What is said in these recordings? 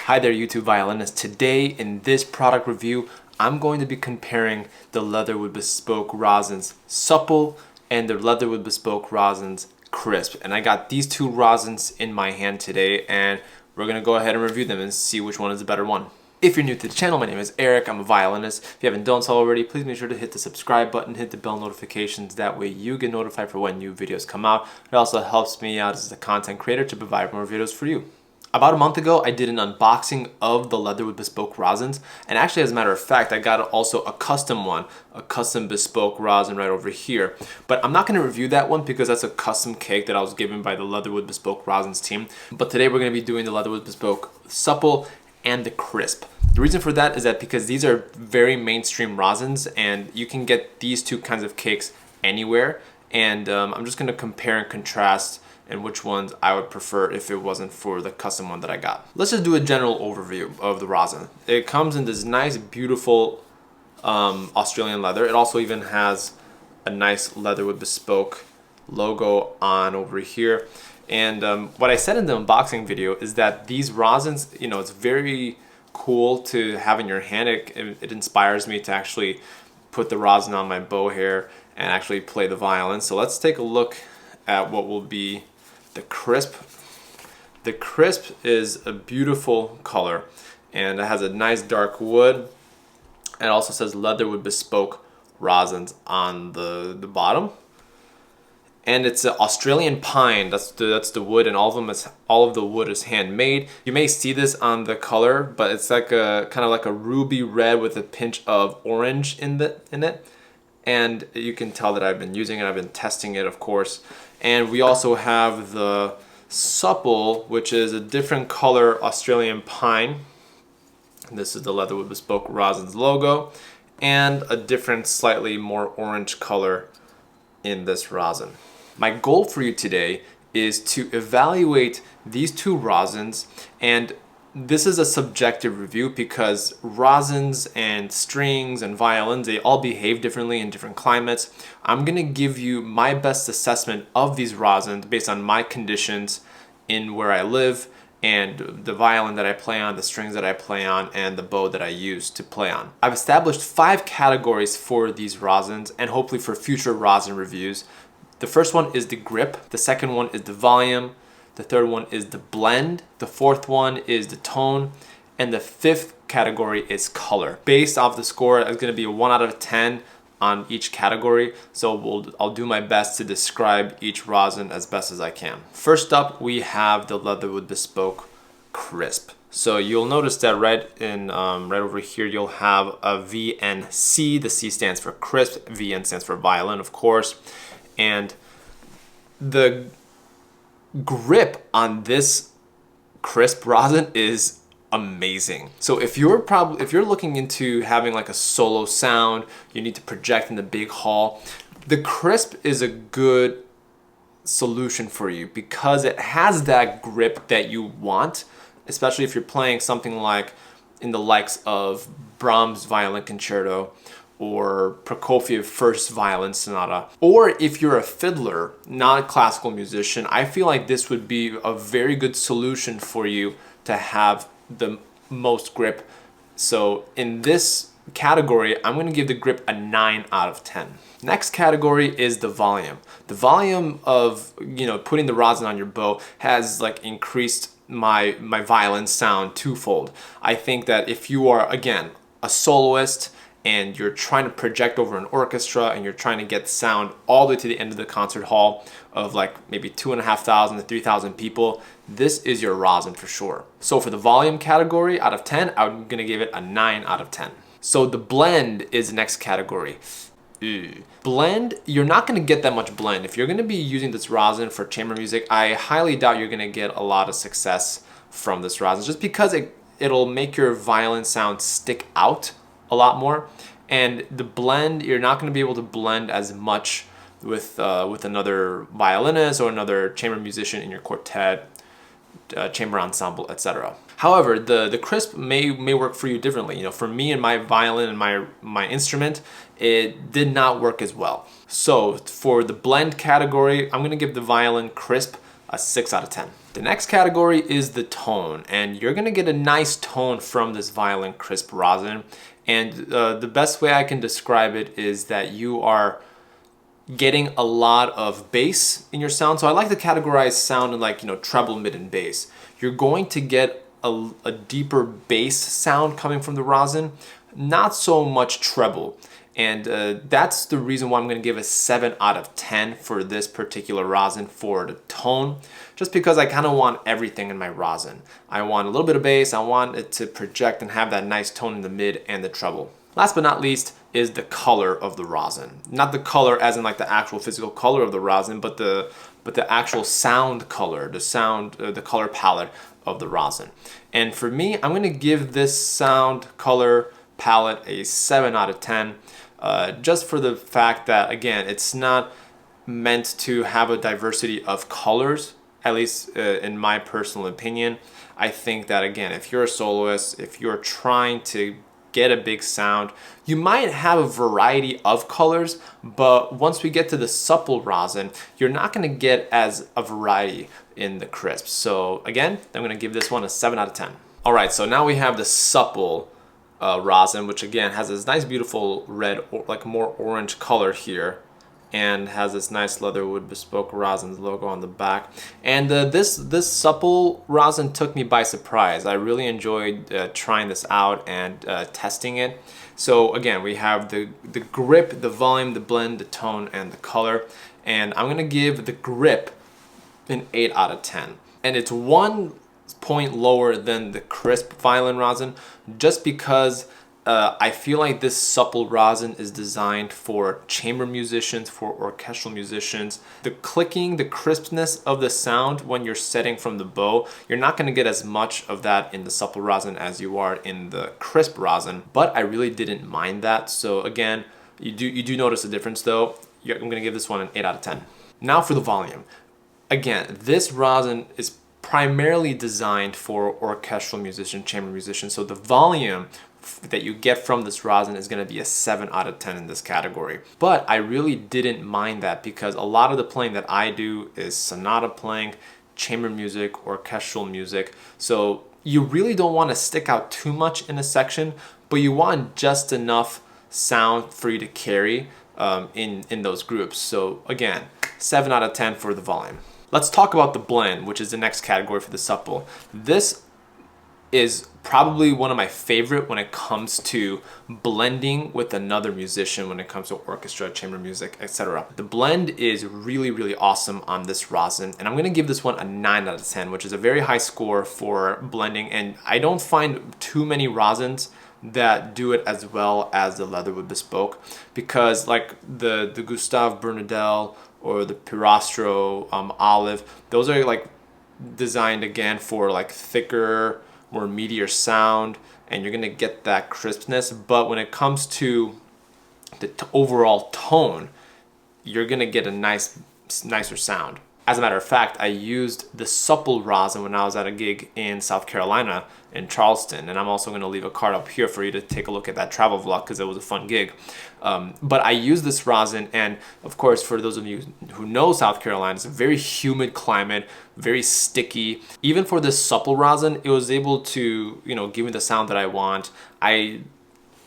Hi there YouTube violinists. Today in this product review, I'm going to be comparing the Leatherwood Bespoke Rosins Supple and the Leatherwood Bespoke Rosins Crisp. And I got these two rosins in my hand today and we're going to go ahead and review them and see which one is the better one. If you're new to the channel, my name is Eric, I'm a violinist. If you haven't done so already, please make sure to hit the subscribe button, hit the bell notifications, that way you get notified for when new videos come out. It also helps me out as a content creator to provide more videos for you. About a month ago, I did an unboxing of the Leatherwood Bespoke Rosins, and actually, as a matter of fact, I got also a custom one, a custom bespoke rosin right over here. But I'm not going to review that one because that's a custom cake that I was given by the Leatherwood Bespoke Rosins team. But today we're going to be doing the Leatherwood Bespoke Supple and the Crisp. The reason for that is that because these are very mainstream rosins, and you can get these two kinds of cakes anywhere. And I'm just going to compare and contrast and which ones I would prefer if it wasn't for the custom one that I got. Let's just do a general overview of the rosin. It comes in this nice, beautiful Australian leather. It also even has a nice Leatherwood Bespoke logo on over here. And what I said in the unboxing video is that these rosins, you know, it's very cool to have in your hand. It inspires me to actually put the rosin on my bow here and actually play the violin. So let's take a look at what will be the Crisp. The Crisp is a beautiful color and it has a nice dark wood. It also says Leatherwood Bespoke Rosins on the bottom. And it's an Australian pine, that's the wood, and all of the wood is handmade. You may see this on the color, but it's like a kind of like a ruby red with a pinch of orange in it. And you can tell that I've been using it, I've been testing it, of course. And we also have the Supple, which is a different color Australian pine. This is the Leatherwood Bespoke Rosins logo, and a different, slightly more orange color in this rosin. My goal for you today is to evaluate these two rosins, and this is a subjective review because rosins and strings and violins, they all behave differently in different climates. I'm gonna give you my best assessment of these rosins based on my conditions in where I live and the violin that I play on, the strings that I play on, and the bow that I use to play on. I've established 5 categories for these rosins and hopefully for future rosin reviews. The first one is the grip, the second one is the volume, the third one is the blend, the fourth one is the tone, and the fifth category is color. Based off the score, it's going to be a 1 out of 10 on each category, so I'll do my best to describe each rosin as best as I can. First up, we have the Leatherwood Bespoke Crisp. So you'll notice that right over here, you'll have a VNC. The C stands for Crisp, VN stands for violin, of course, and the grip on this Crisp rosin is amazing. So if you're looking into having like a solo sound, you need to project in the big hall, the Crisp is a good solution for you because it has that grip that you want, especially if you're playing something like in the likes of Brahms Violin Concerto or Prokofiev First Violin Sonata. Or if you're a fiddler, not a classical musician, I feel like this would be a very good solution for you to have the most grip. So in this category, I'm going to give the grip a 9 out of 10. Next category is the volume. The volume of, you know, putting the rosin on your bow has like increased my violin sound twofold. I think that if you are, again, a soloist and you're trying to project over an orchestra and you're trying to get sound all the way to the end of the concert hall of like maybe 2,500 to 3,000 people, this is your rosin for sure. So for the volume category, out of 10, I'm gonna give it a 9 out of 10. So the blend is the next category. Blend, you're not gonna get that much blend. If you're gonna be using this rosin for chamber music, I highly doubt you're gonna get a lot of success from this rosin just because it'll make your violin sound stick out a lot more, and the blend, you're not going to be able to blend as much with another violinist or another chamber musician in your quartet, chamber ensemble, etc. However, the Crisp may work for you differently. You know, for me and my violin and my instrument, it did not work as well. So for the blend category, I'm going to give the Violin Crisp a 6 out of 10. The next category is the tone, and you're gonna get a nice tone from this Violin Crisp rosin. And the best way I can describe it is that you are getting a lot of bass in your sound. So I like to categorize sound in like, treble, mid, and bass. You're going to get a deeper bass sound coming from the rosin, not so much treble. And that's the reason why I'm going to give a 7 out of 10 for this particular rosin for the tone, just because I kind of want everything in my rosin. I want a little bit of bass, I want it to project and have that nice tone in the mid and the treble. Last but not least is the color of the rosin. Not the color as in like the actual physical color of the rosin, but the actual sound color, the color palette of the rosin. And for me, I'm going to give this sound color palette a 7 out of 10. Just for the fact that, again, it's not meant to have a diversity of colors, at least in my personal opinion. I think that, again, if you're a soloist, if you're trying to get a big sound, you might have a variety of colors, but once we get to the supple rosin, you're not going to get as a variety in the crisp. So again, I'm going to give this one a 7 out of 10. All right, so now we have the supple rosin, which again has this nice beautiful red, like more orange color here, and has this nice Leatherwood Bespoke Rosin logo on the back. And this supple rosin took me by surprise. I really enjoyed trying this out and testing it. So again, we have the grip, the volume, the blend, the tone, and the color. And I'm gonna give the grip an 8 out of 10. And it's 1 point lower than the crisp Violin rosin, just because I feel like this supple rosin is designed for chamber musicians, for orchestral musicians. The clicking, the crispness of the sound when you're setting from the bow, you're not going to get as much of that in the supple rosin as you are in the crisp rosin, but I really didn't mind that. So again, you do notice a difference though. I'm going to give this one an 8 out of 10. Now for the volume. Again, this rosin is primarily designed for orchestral musicians, chamber musicians. So the volume that you get from this rosin is going to be a 7 out of 10 in this category. But I really didn't mind that because a lot of the playing that I do is sonata playing, chamber music, orchestral music. So you really don't want to stick out too much in a section, but you want just enough sound for you to carry in those groups. So again, 7 out of 10 for the volume. Let's talk about the blend, which is the next category for the supple. This is probably one of my favorite when it comes to blending with another musician, when it comes to orchestra, chamber music, etc. The blend is really, really awesome on this rosin, and I'm going to give this one a 9 out of 10, which is a very high score for blending, and I don't find too many rosins that do it as well as the Leatherwood Bespoke, because like the Gustave Bernardel or the Pirastro Olive, those are like designed again for like thicker, more meatier sound, and you're gonna get that crispness. But when it comes to the overall tone, you're gonna get a nicer sound. As a matter of fact, I used the supple rosin when I was at a gig in South Carolina in Charleston, and I'm also going to leave a card up here for you to take a look at that travel vlog because it was a fun gig. But I used this rosin, and of course, for those of you who know South Carolina, it's a very humid climate, very sticky. Even for this supple rosin, it was able to, give me the sound that I want. I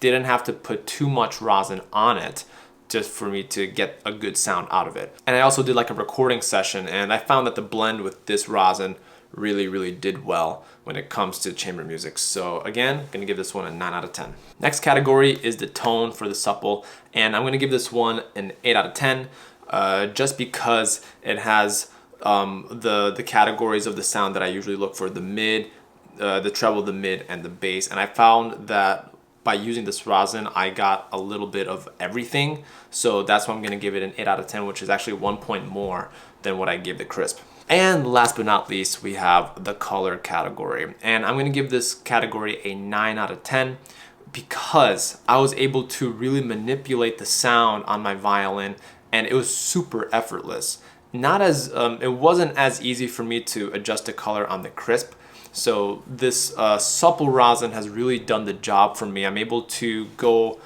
didn't have to put too much rosin on it just for me to get a good sound out of it. And I also did like a recording session, and I found that the blend with this rosin really, really did well when it comes to chamber music. So again, gonna give this one a 9 out of 10. Next category is the tone for the supple, and I'm gonna give this one an 8 out of 10, just because it has the categories of the sound that I usually look for: the mid, the treble, the mid, and the bass. And I found that by using this rosin, I got a little bit of everything. So that's why I'm gonna give it an 8 out of 10, which is actually 1 point more than what I gave the crisp. And last but not least, we have the color category. And I'm gonna give this category a 9 out of 10 because I was able to really manipulate the sound on my violin, and it was super effortless. It wasn't as easy for me to adjust the color on the crisp. So this supple rosin has really done the job for me. I'm able to go,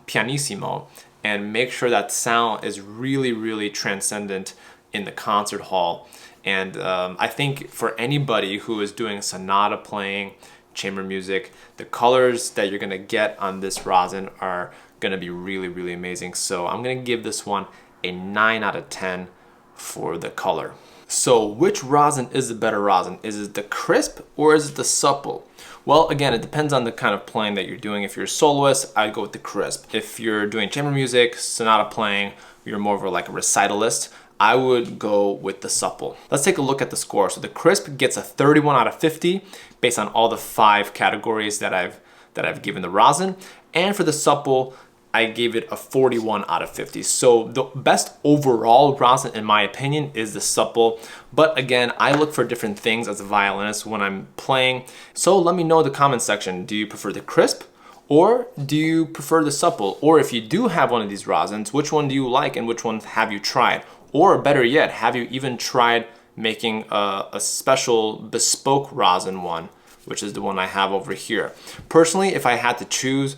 pianissimo and make sure that sound is really, really transcendent in the concert hall. And I think for anybody who is doing sonata playing, chamber music, the colors that you're gonna get on this rosin are gonna be really, really amazing. So I'm gonna give this one a 9 out of 10 for the color. So which rosin is the better rosin? Is it the Crisp or is it the Supple? Well, again, it depends on the kind of playing that you're doing. If you're a soloist, I'd go with the Crisp. If you're doing chamber music, sonata playing, you're more of like a recitalist, I would go with the Supple. Let's take a look at the score. So the Crisp gets a 31 out of 50 based on all the 5 categories that I've given the rosin. And for the Supple, I gave it a 41 out of 50. So the best overall rosin, in my opinion, is the Supple. But again, I look for different things as a violinist when I'm playing. So let me know in the comment section, do you prefer the Crisp or do you prefer the Supple? Or if you do have one of these rosins, which one do you like and which one have you tried? Or better yet, have you even tried making a special bespoke rosin one, which is the one I have over here? Personally, if I had to choose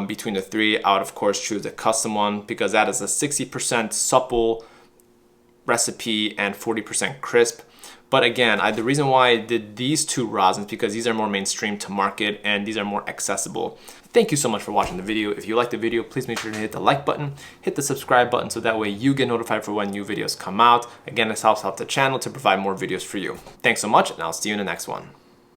between the 3, I would of course choose the custom one because that is a 60% Supple recipe and 40% Crisp. But again, the reason why I did these 2 rosins because these are more mainstream to market and these are more accessible. Thank you so much for watching the video. If you liked the video, please make sure to hit the like button, hit the subscribe button so that way you get notified for when new videos come out. Again, this helps out the channel to provide more videos for you. Thanks so much and I'll see you in the next one.